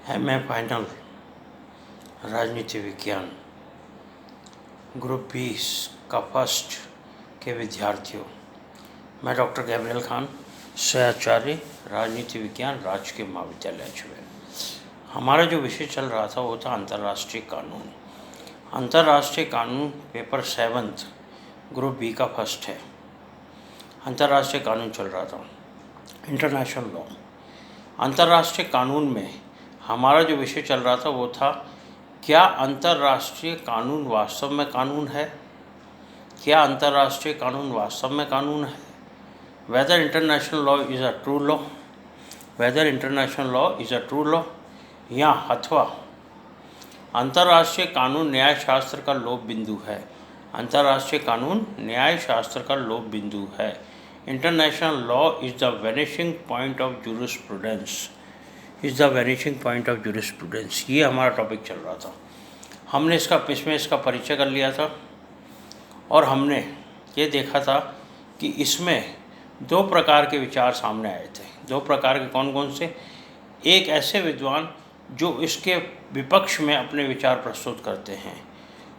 MA final राजनीति विज्ञान group 20 का फर्स्ट के विद्यार्थियों, मैं डॉक्टर गैब्रियल खान, सहआचार्य राजनीति विज्ञान राजकीय महाविद्यालय अजमेर। हमारा जो विषय चल रहा था वो था अंतर्राष्ट्रीय कानून। अंतर्राष्ट्रीय कानून पेपर 7 ग्रुप बी का फर्स्ट है। अंतर्राष्ट्रीय कानून चल रहा था, इंटरनेशनल लॉ। अंतर्राष्ट्रीय कानून में हमारा जो विषय चल रहा था वो था, क्या अंतर्राष्ट्रीय कानून वास्तव में कानून है? क्या अंतर्राष्ट्रीय कानून वास्तव में कानून है? Weather international law is a true law, weather international law is a true law, या अथवा अंतर्राष्ट्रीय कानून न्यायशास्त्र का लोप बिंदु है। अंतर्राष्ट्रीय कानून न्यायशास्त्र का लोप बिंदु है। International law is the vanishing point of jurisprudence, is the vanishing point of jurisprudence. ये हमारा टॉपिक चल रहा था। हमने इसका परिचय कर लिया था और हमने ये देखा था कि इसमें दो प्रकार के विचार सामने आए थे। दो प्रकार के कौन कौन से? एक ऐसे विद्वान जो इसके विपक्ष में अपने विचार प्रस्तुत करते हैं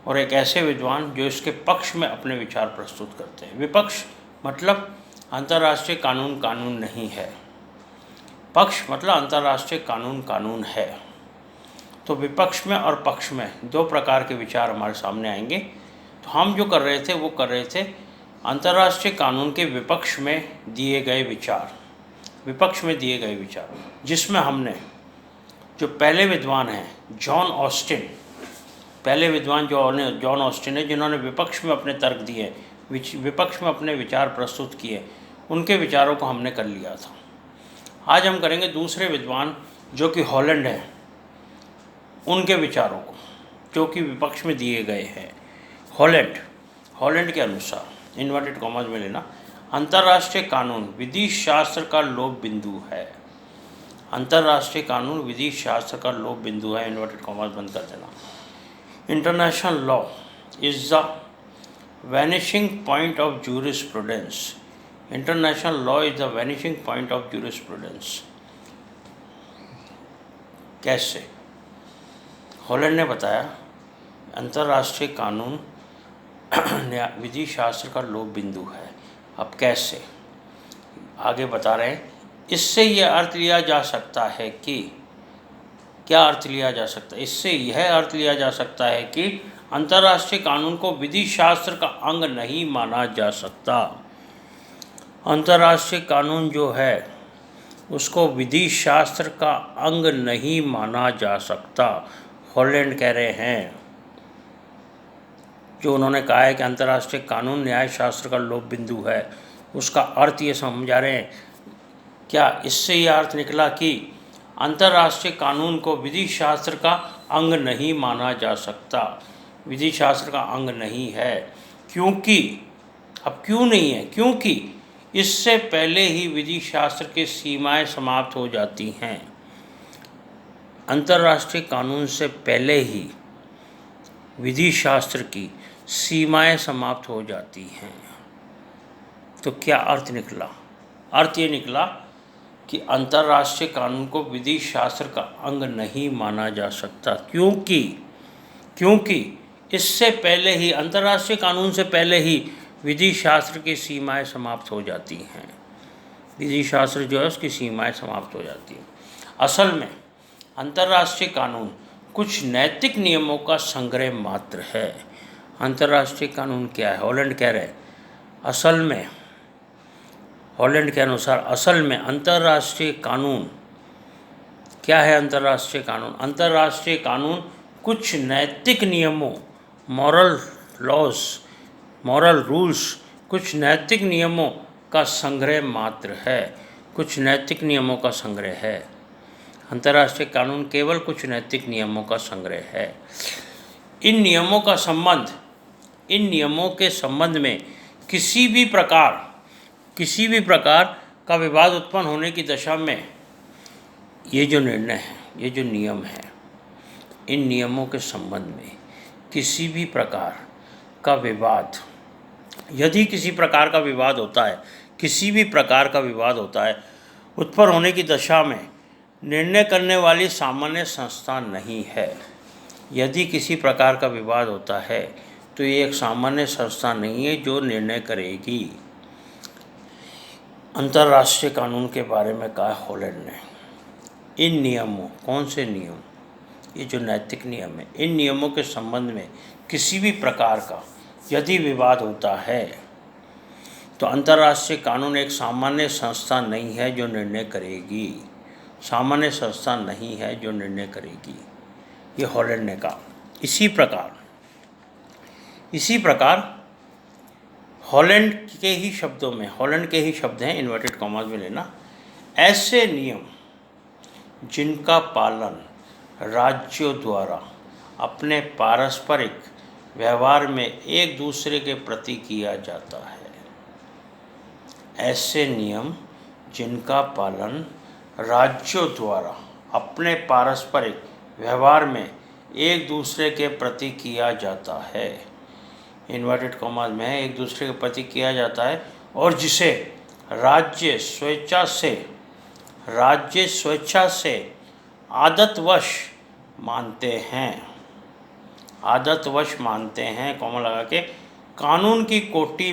और एक ऐसे विद्वान जो इसके पक्ष में अपने विचार प्रस्तुत करते हैं। विपक्ष मतलब अंतर्राष्ट्रीय कानून कानून नहीं है, पक्ष मतलब अंतर्राष्ट्रीय कानून कानून है। तो विपक्ष में और पक्ष में दो प्रकार के विचार हमारे सामने आएंगे। तो हम जो कर रहे थे वो कर रहे थे अंतर्राष्ट्रीय कानून के विपक्ष में दिए गए विचार, विपक्ष में दिए गए विचार, जिसमें हमने जो पहले विद्वान हैं जॉन ऑस्टिन, पहले विद्वान जो जॉन ऑस्टिन है, जिन्होंने विपक्ष में अपने तर्क दिए, विपक्ष में अपने विचार प्रस्तुत किए, उनके विचारों को हमने कर लिया था। आज हम करेंगे दूसरे विद्वान जो कि हॉलैंड है, उनके विचारों को जो कि विपक्ष में दिए गए हैं। हॉलैंड के अनुसार, इन्वर्टेड कॉमास में लेना, अंतर्राष्ट्रीय कानून विधि शास्त्र का लोप बिंदु है। अंतर्राष्ट्रीय कानून विधि शास्त्र का लोप बिंदु है, इन्वर्टेड कॉमास बंद कर देना। International law is the vanishing point of jurisprudence. International law is the vanishing point of jurisprudence. कैसे? हॉलैंड ने बताया अंतर्राष्ट्रीय कानून विधि शास्त्र का लोप बिंदु है। अब कैसे? आगे बता रहे हैं, इससे यह अर्थ लिया जा सकता है कि, क्या अर्थ लिया जा सकता है? इससे यह अर्थ लिया जा सकता है कि अंतर्राष्ट्रीय कानून को विधि शास्त्र का अंग नहीं माना जा सकता। अंतर्राष्ट्रीय कानून जो है उसको विधि शास्त्र का अंग नहीं माना जा सकता, हॉलैंड कह रहे हैं। जो उन्होंने कहा है कि अंतर्राष्ट्रीय कानून न्याय शास्त्र का लोप बिंदु है, उसका अर्थ ये समझा रहे हैं। क्या इससे यह अर्थ निकला कि अंतर्राष्ट्रीय कानून को विधि शास्त्र का अंग नहीं माना जा सकता, विधि शास्त्र का अंग नहीं है। क्योंकि, अब क्यों नहीं है? क्योंकि इससे पहले ही विधि शास्त्र की सीमाएं समाप्त हो जाती हैं। अंतर्राष्ट्रीय कानून से पहले ही विधि शास्त्र की सीमाएं समाप्त हो जाती हैं। तो क्या अर्थ निकला? अर्थ ये निकला कि अंतर्राष्ट्रीय कानून को विधि शास्त्र का अंग नहीं माना जा सकता, क्योंकि इससे पहले ही, अंतर्राष्ट्रीय कानून से पहले ही विधि शास्त्र की सीमाएं समाप्त हो जाती हैं। विधि शास्त्र जो है उसकी सीमाएं समाप्त हो जाती हैं। असल में अंतर्राष्ट्रीय कानून कुछ नैतिक नियमों का संग्रह मात्र है। अंतर्राष्ट्रीय कानून क्या है? हॉलैंड कह रहे हैं असल में, हॉलैंड के अनुसार असल में अंतर्राष्ट्रीय कानून क्या है? अंतर्राष्ट्रीय कानून, अंतर्राष्ट्रीय कानून कुछ नैतिक नियमों, मॉरल लॉज, मॉरल रूल्स, कुछ नैतिक नियमों का संग्रह मात्र है। कुछ नैतिक नियमों का संग्रह है। अंतर्राष्ट्रीय कानून केवल कुछ नैतिक नियमों का संग्रह है। इन नियमों के संबंध में किसी भी प्रकार का विवाद उत्पन्न होने की दशा में ये जो निर्णय है, ये जो नियम है, इन नियमों के संबंध में किसी भी प्रकार का विवाद, यदि किसी प्रकार का विवाद होता है, किसी भी प्रकार का विवाद होता है, उत्पन्न होने की दशा में निर्णय करने वाली सामान्य संस्था नहीं है। यदि किसी प्रकार का विवाद होता है तो ये एक सामान्य संस्था नहीं है जो निर्णय करेगी। अंतर्राष्ट्रीय कानून के बारे में कहा हॉलैंड ने। इन नियमों, कौन से नियम? ये जो नैतिक नियम है, इन नियमों के संबंध में किसी भी प्रकार का यदि विवाद होता है तो अंतर्राष्ट्रीय कानून एक सामान्य संस्था नहीं है जो निर्णय करेगी। सामान्य संस्था नहीं है जो निर्णय करेगी, ये हॉलैंड ने कहा। इसी प्रकार हॉलैंड के ही शब्दों में, हॉलैंड के ही शब्द हैं, इन्वर्टेड कॉमास में लेना, ऐसे नियम जिनका पालन राज्यों द्वारा अपने पारस्परिक व्यवहार में एक दूसरे के प्रति किया जाता है। ऐसे नियम जिनका पालन राज्यों द्वारा अपने पारस्परिक व्यवहार में एक दूसरे के प्रति किया जाता है, इन्वर्टेड कॉमास में एक दूसरे के प्रति किया जाता है, और जिसे राज्य स्वेच्छा से आदतवश मानते हैं, कॉमा लगा के, कानून की कोटि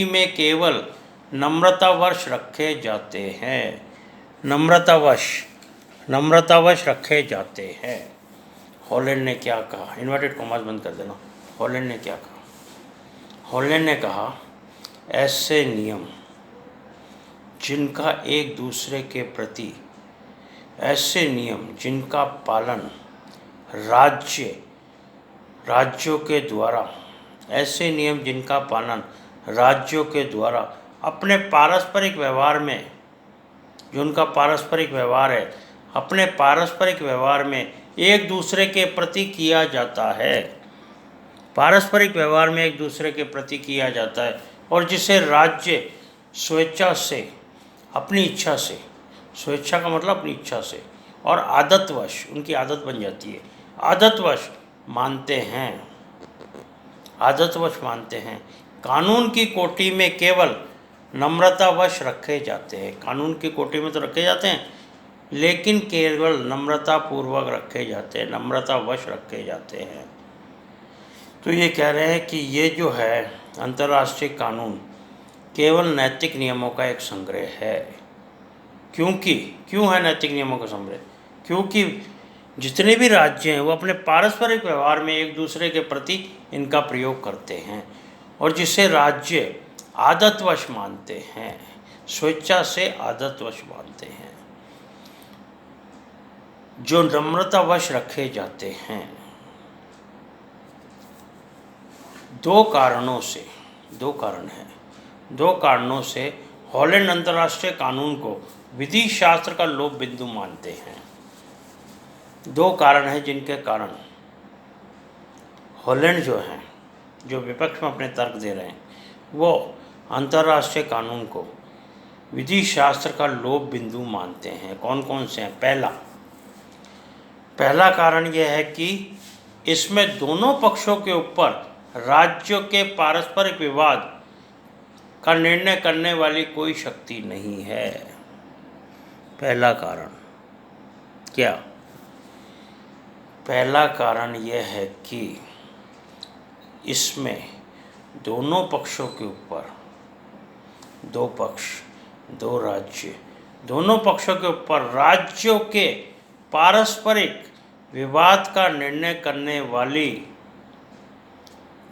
में केवल नम्रतावश रखे जाते हैं। नम्रतावश रखे जाते हैं। हॉलैंड ने क्या कहा? इन्वर्टेड कॉमास बंद कर देना। हॉलैंड ने क्या कहा? हॉलैंड ने कहा ऐसे नियम जिनका एक दूसरे के प्रति, ऐसे नियम जिनका पालन राज्यों के द्वारा, ऐसे नियम जिनका पालन राज्यों के द्वारा अपने पारस्परिक व्यवहार में, जो उनका पारस्परिक व्यवहार है, अपने पारस्परिक व्यवहार में एक दूसरे के प्रति किया जाता है, पारस्परिक व्यवहार में एक दूसरे के प्रति किया जाता है, और जिसे राज्य स्वेच्छा से, अपनी इच्छा से, स्वेच्छा का मतलब अपनी इच्छा से, और आदतवश, उनकी आदत बन जाती है, आदतवश मानते हैं, कानून की कोटि में केवल नम्रतावश रखे जाते हैं। कानून की कोटि में तो रखे जाते हैं, लेकिन केवल नम्रतापूर्वक रखे जाते हैं, नम्रतावश रखे जाते हैं। तो ये कह रहे हैं कि ये जो है अंतर्राष्ट्रीय कानून केवल नैतिक नियमों का एक संग्रह है। क्यों है नैतिक नियमों का संग्रह? क्योंकि जितने भी राज्य हैं वो अपने पारस्परिक व्यवहार में एक दूसरे के प्रति इनका प्रयोग करते हैं, और जिसे राज्य आदतवश मानते हैं, स्वेच्छा से आदतवश मानते हैं, जो नम्रतावश रखे जाते हैं। दो कारणों से हॉलैंड अंतर्राष्ट्रीय कानून को विधि शास्त्र का लोप बिंदु मानते हैं। दो कारण हैं जिनके कारण हॉलैंड जो विपक्ष में अपने तर्क दे रहे हैं, वो अंतर्राष्ट्रीय कानून को विधि शास्त्र का लोप बिंदु मानते हैं। कौन कौन से हैं? पहला कारण यह है कि इसमें दोनों पक्षों के ऊपर राज्यों के पारस्परिक विवाद का निर्णय करने वाली कोई शक्ति नहीं है। पहला कारण क्या? पहला कारण यह है कि इसमें दोनों पक्षों के ऊपर, दो पक्ष, दो राज्य, दोनों पक्षों के ऊपर राज्यों के पारस्परिक विवाद का निर्णय करने वाली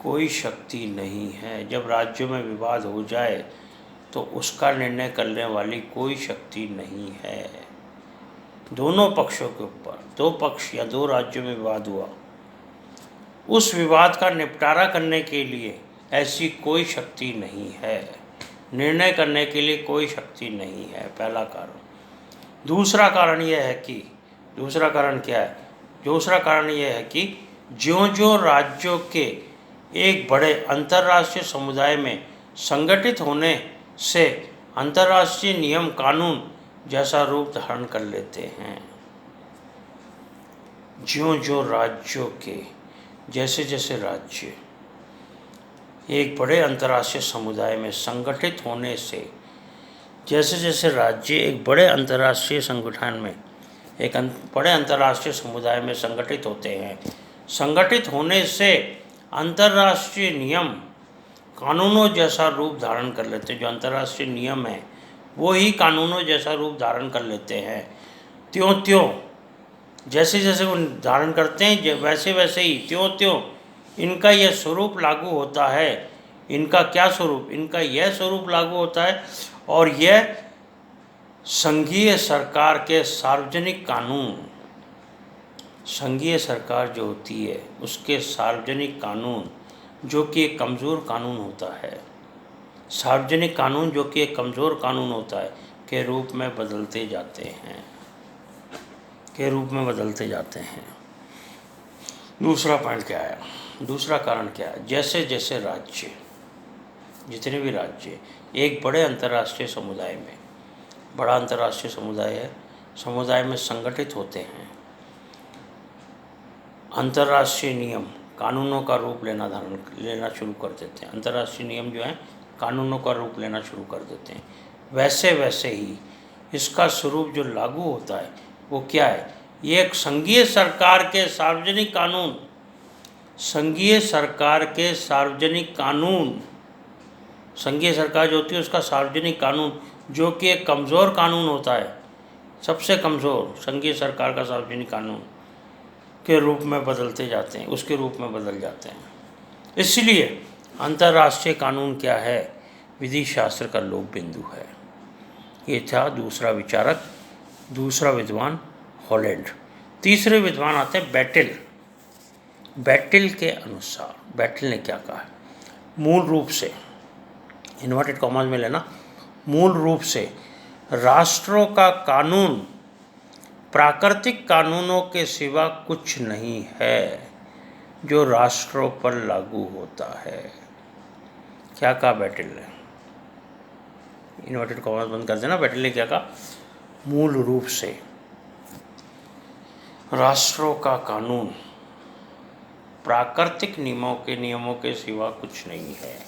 कोई शक्ति नहीं है। जब राज्यों में विवाद हो जाए तो उसका निर्णय करने वाली कोई शक्ति नहीं है। दोनों पक्षों के ऊपर, दो पक्ष या दो राज्यों में विवाद हुआ, उस विवाद का निपटारा करने के लिए ऐसी कोई शक्ति नहीं है, निर्णय करने के लिए कोई शक्ति नहीं है। पहला कारण। दूसरा कारण यह है कि, दूसरा कारण क्या है? दूसरा कारण यह है कि ज्यों-ज्यों राज्यों के एक बड़े अंतर्राष्ट्रीय समुदाय में संगठित होने से अंतर्राष्ट्रीय नियम कानून जैसा रूप धारण कर लेते हैं। ज्यों-ज्यों राज्यों के, जैसे जैसे राज्य एक बड़े अंतर्राष्ट्रीय समुदाय में संगठित होने से जैसे जैसे राज्य एक बड़े अंतर्राष्ट्रीय संगठन में, एक बड़े अंतर्राष्ट्रीय समुदाय में संगठित होते हैं, संगठित होने से अंतर्राष्ट्रीय नियम कानूनों जैसा रूप धारण कर लेते हैं। जो अंतर्राष्ट्रीय नियम है वो ही कानूनों जैसा रूप धारण कर लेते हैं। त्यों त्यों जैसे जैसे वो धारण करते हैं वैसे वैसे ही त्यों त्यों इनका यह स्वरूप लागू होता है। इनका क्या स्वरूप? इनका यह स्वरूप लागू होता है और यह संघीय सरकार के सार्वजनिक कानून, संघीय सरकार जो होती है उसके सार्वजनिक कानून, जो कि एक कमज़ोर कानून होता है, सार्वजनिक कानून जो कि एक कमज़ोर कानून होता है, के रूप में बदलते जाते हैं, के रूप में बदलते जाते हैं। दूसरा पॉइंट क्या है? दूसरा कारण क्या है? जैसे जैसे राज्य, जितने भी राज्य एक बड़े अंतर्राष्ट्रीय समुदाय में, बड़ा अंतर्राष्ट्रीय समुदाय है, समुदाय में संगठित होते हैं, अंतर्राष्ट्रीय नियम कानूनों का रूप लेना शुरू कर देते हैं। अंतर्राष्ट्रीय नियम जो हैं कानूनों का रूप लेना शुरू कर देते हैं। वैसे वैसे ही इसका स्वरूप जो लागू होता है वो क्या है? ये एक संघीय सरकार के सार्वजनिक कानून, संघीय सरकार के सार्वजनिक कानून, संघीय सरकार जो होती है उसका सार्वजनिक कानून, जो कि एक कमज़ोर कानून होता है, सबसे कमज़ोर संघीय सरकार का सार्वजनिक कानून के रूप में बदलते जाते हैं, उसके रूप में बदल जाते हैं। इसलिए अंतर्राष्ट्रीय कानून क्या है? विधि शास्त्र का लोक बिंदु है। ये था दूसरा विचारक, दूसरा विद्वान हॉलैंड। तीसरे विद्वान आते हैं बैटेल। बैटेल के अनुसार, बैटेल ने क्या कहा है? मूल रूप से, इन्वर्टेड कॉमास में लेना, मूल रूप से राष्ट्रों का कानून प्राकृतिक कानूनों के सिवा कुछ नहीं है जो राष्ट्रों पर लागू होता है। क्या कहा बैटेल ने? इन्वर्टेड कॉमास बंद कर देना। बैटेल ने क्या कहा? मूल रूप से राष्ट्रों का कानून प्राकृतिक नियमों के सिवा कुछ नहीं है।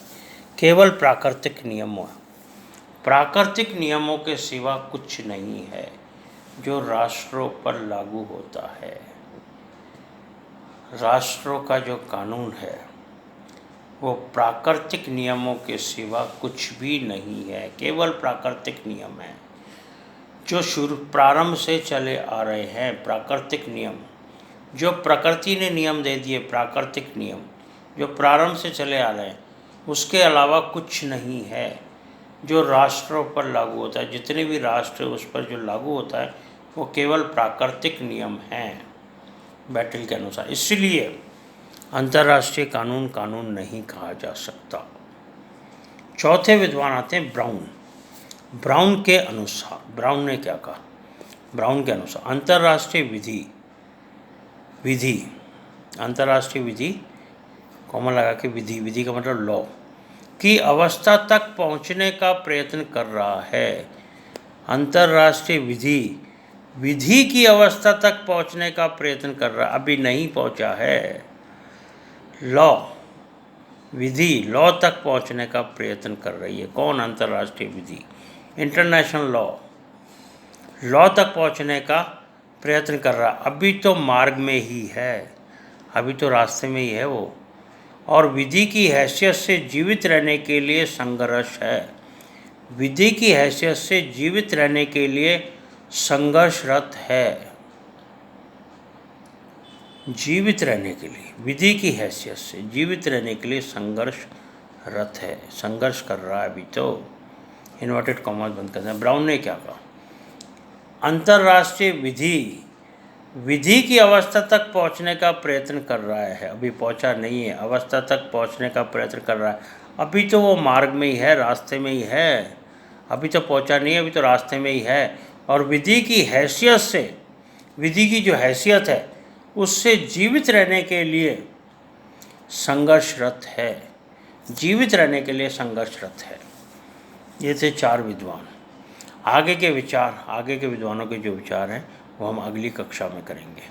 केवल प्राकृतिक नियमों के सिवा कुछ नहीं है जो राष्ट्रों पर लागू होता है। राष्ट्रों का जो कानून है वो प्राकृतिक नियमों के सिवा कुछ भी नहीं है, केवल प्राकृतिक नियम है जो प्रारंभ से चले आ रहे हैं। प्राकृतिक नियम जो प्रकृति ने नियम दे दिए, प्राकृतिक नियम जो प्रारंभ से चले आ रहे हैं, उसके अलावा कुछ नहीं है जो राष्ट्रों पर लागू होता है। जितने भी राष्ट्र उस पर जो लागू होता है वो केवल प्राकृतिक नियम हैं बैटेल के अनुसार। इसलिए अंतर्राष्ट्रीय कानून कानून नहीं कहा जा सकता। चौथे विद्वान आते हैं ब्राउन। ब्राउन के अनुसार, ब्राउन ने क्या कहा? ब्राउन के अनुसार अंतर्राष्ट्रीय विधि कॉमा लगा के विधि का मतलब लॉ की अवस्था तक पहुंचने का प्रयत्न कर रहा है। अंतर्राष्ट्रीय विधि की अवस्था तक पहुंचने का प्रयत्न कर रहा, अभी नहीं पहुंचा है। विधि लॉ तक पहुंचने का प्रयत्न कर रही है। कौन? अंतर्राष्ट्रीय विधि, इंटरनेशनल लॉ तक पहुंचने का प्रयत्न कर रहा। अभी तो मार्ग में ही है, अभी तो रास्ते में ही है वो, और विधि की हैसियत से जीवित रहने के लिए संघर्ष है। विधि की हैसियत से जीवित रहने के लिए संघर्षरत है। जीवित रहने के लिए, विधि की हैसियत से जीवित रहने के लिए संघर्षरत है, संघर्ष कर रहा है अभी तो। इन्वर्टेड कॉमास बंद कर दें। ब्राउन ने क्या कहा? अंतर्राष्ट्रीय विधि की अवस्था तक पहुंचने का प्रयत्न कर रहा है, अभी पहुंचा नहीं है, अवस्था तक पहुंचने का प्रयत्न कर रहा है। अभी तो वो मार्ग में ही है, रास्ते में ही है, अभी तो पहुंचा नहीं है, अभी तो रास्ते में ही है। और विधि की हैसियत से, विधि की जो हैसियत है उससे जीवित रहने के लिए संघर्षरत है, जीवित रहने के लिए संघर्षरत है। ये थे चार विद्वान। आगे के विद्वानों के जो विचार हैं वो हम अगली कक्षा में करेंगे।